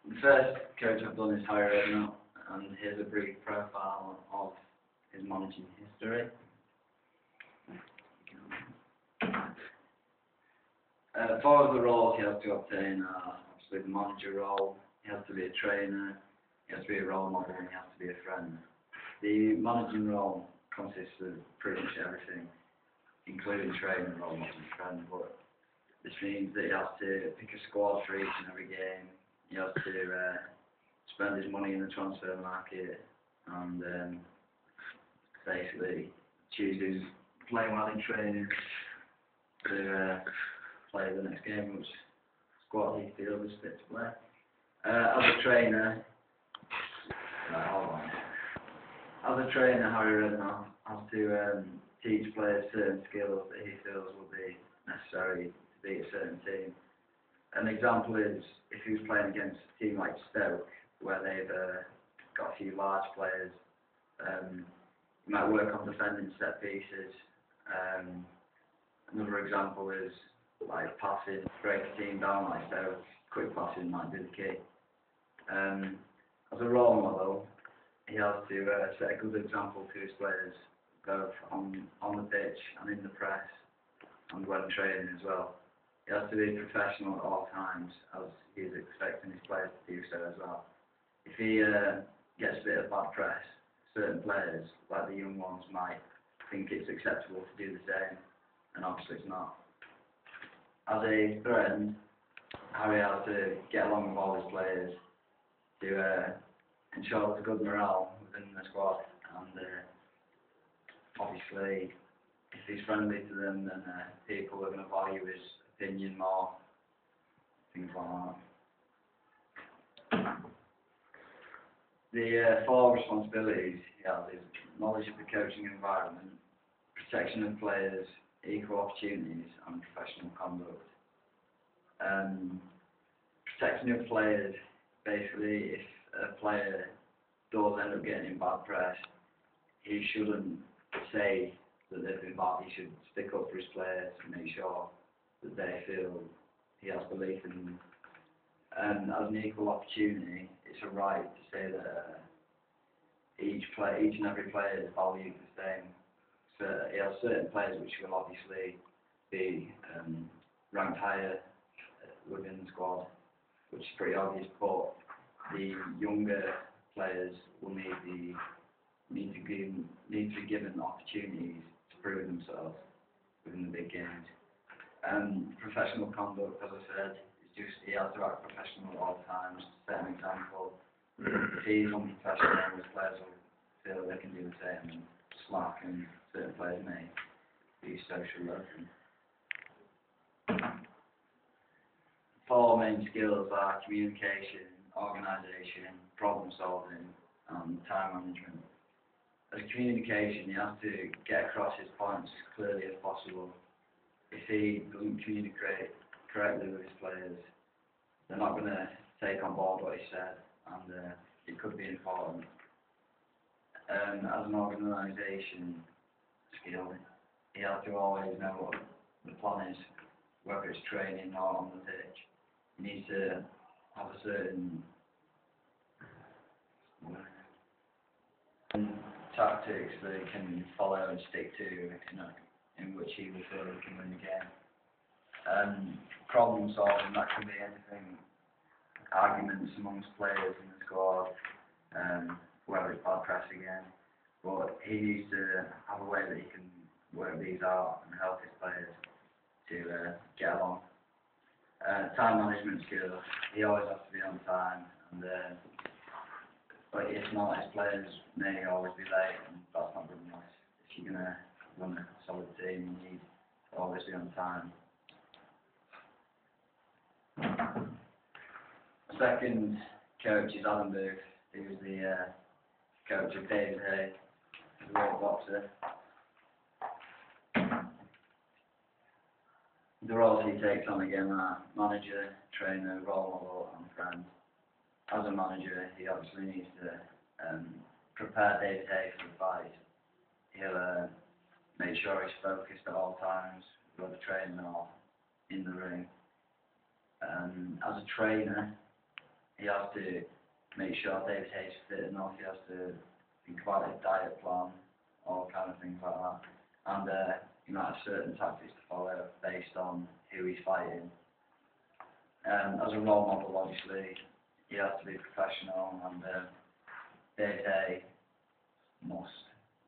The first coach I've done is Harry Redknapp, and here's a brief profile of his managing history. Four of the roles he has to obtain are obviously the manager role, he has to be a trainer, he has to be a role model, and he has to be a friend. The managing role consists of pretty much everything, including training, role model, and friend, but this means that he has to pick a squad for each and every game, he has to spend his money in the transfer market, and basically choose who's playing well in training to play the next game, which squad he feels is fit to play. As a trainer, Harry Redknapp has to teach players certain skills that he feels will be necessary to beat a certain team. An example is if he was playing against a team like Stoke, where they've got a few large players, you might work on defending set pieces. Another example is like passing, break a team down like Stoke, quick passing might be the key. As a role model, he has to set a good example to his players, both on the pitch and in the press, and when training as well. He has to be professional at all times, as he is expecting his players to do so as well. If he gets a bit of bad press, certain players, like the young ones, might think it's acceptable to do the same, and obviously it's not. As a friend, Harry has to get along with all his players to ensure there's a good morale within the squad, and obviously if he's friendly to them, then people are going to value his opinion more, things like that. The four responsibilities he has is knowledge of the coaching environment, protection of players, equal opportunities, and professional conduct. Protection of players, basically if a player does end up getting in bad press, he shouldn't say that they've been bad, he should stick up for his players and make sure that they feel he has belief in them. And as an equal opportunity, it's a right to say that each and every player is valued the same. So he has certain players which will obviously be ranked higher within the squad, which is pretty obvious, but the younger players will need to be given opportunities to prove themselves within the big games. Professional conduct, as I said, is just he has to act professional at all times, set an example. If he's unprofessional, his players will feel they can do the same and slack, and certain players may be social loafing. Four main skills are communication, organisation, problem solving, and time management. As communication, he has to get across his points as clearly as possible. If he doesn't communicate correctly with his players, they're not going to take on board what he said, and it could be important. As an organisation skill, he has to always know what the plan is, whether it's training or on the pitch. He needs to have a certain tactics that he can follow and stick to, in which he will feel he can win the game. Problem solving, that can be anything, arguments amongst players in the squad, whether it's bad press again, but he needs to have a way that he can work these out and help his players to get along. Time management skills, he always has to be on time, and but if not, his players may always be late, and that's not good enough. If you're going to run a solid team, you need to always be on time. The second coach is Alan Booth, who's the coach of David Hay, the world boxer. The roles he takes on again are manager, trainer, role model, and friend. As a manager, he obviously needs to prepare David Hay for the fight. He'll make sure he's focused at all times, whether training or in the ring. As a trainer, he has to make sure David Hayes is fit enough. He has to think about his diet plan, all kind of things like that. And he might have certain tactics to follow based on who he's fighting. As a role model, obviously, he has to be professional, and David Hayes must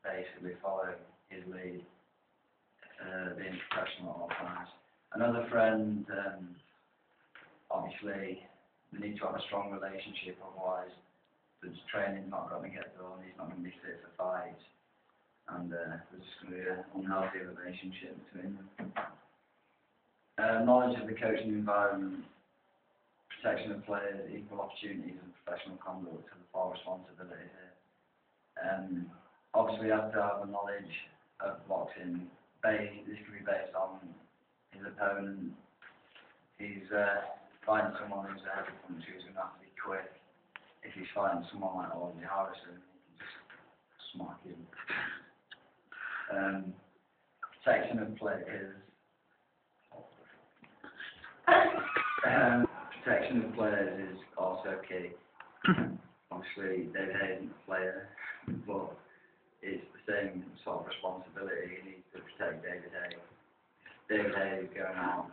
basically follow his lead, being professional at all times. Another friend, obviously, they need to have a strong relationship, otherwise the training's not going to get done, he's not going to be fit for fights, and there's just going to be an unhealthy relationship between them. Knowledge of the coaching environment, protection of players, equal opportunities and professional conduct are the four responsibilities here. Obviously, you have to have a knowledge of boxing. This can be based on his opponent. He's fighting someone who's a heavy puncher, who's going to have to be quick. If he's fighting someone like Audley Harrison, he can just smack him. Protection of players. Protection of players is also key. Obviously, David Hayes isn't a player, but it's the same sort of responsibility. He needs to protect David Hayes. David Hayes is going out,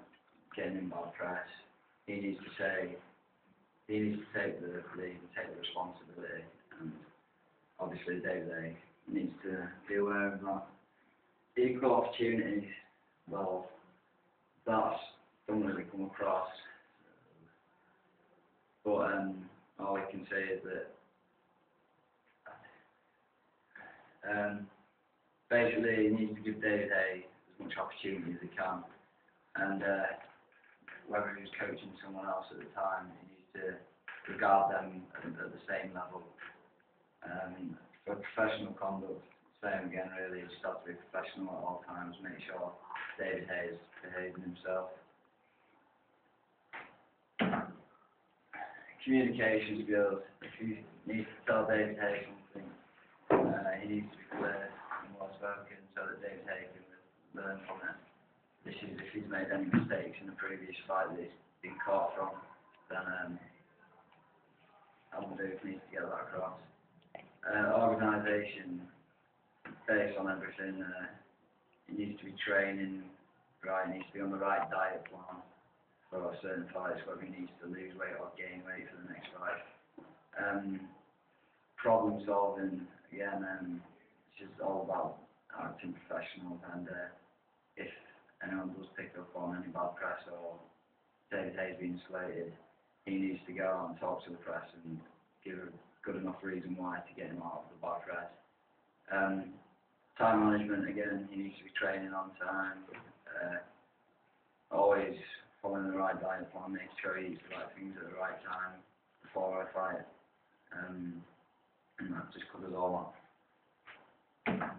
getting in bad press. He needs to take the lead and take the responsibility. And obviously, David Hayes needs to be aware of that. Equal opportunities, well, that's don't really come across. But all I can say is that basically he needs to give David Hayes as much opportunity as he can, and whether he's coaching someone else at the time, he needs to regard them at the same level. For professional conduct, same again really, you just have to be professional at all times, make sure David Hayes is behaving himself. Communication skills. If you need to tell David Hayes something, he needs to be clear and well spoken so that David Hayes can learn from it. If he's made any mistakes in the previous fight that he's been caught from, then I will do if he needs to get that across. Organisation, based on everything, he needs to be training right, he needs to be on the right diet plan for certain fights, whether he needs to lose weight or gain weight for the next fight. Problem solving, again, it's just all about acting professional, and if anyone does pick up on any bad press or David Hayes being slated, he needs to go out and talk to the press and give a good enough reason why to get him out of the bad press. Time management, again, he needs to be training on time, always following the right diet plan, making sure he eats the right things at the right time before I fight, and that just covers all that.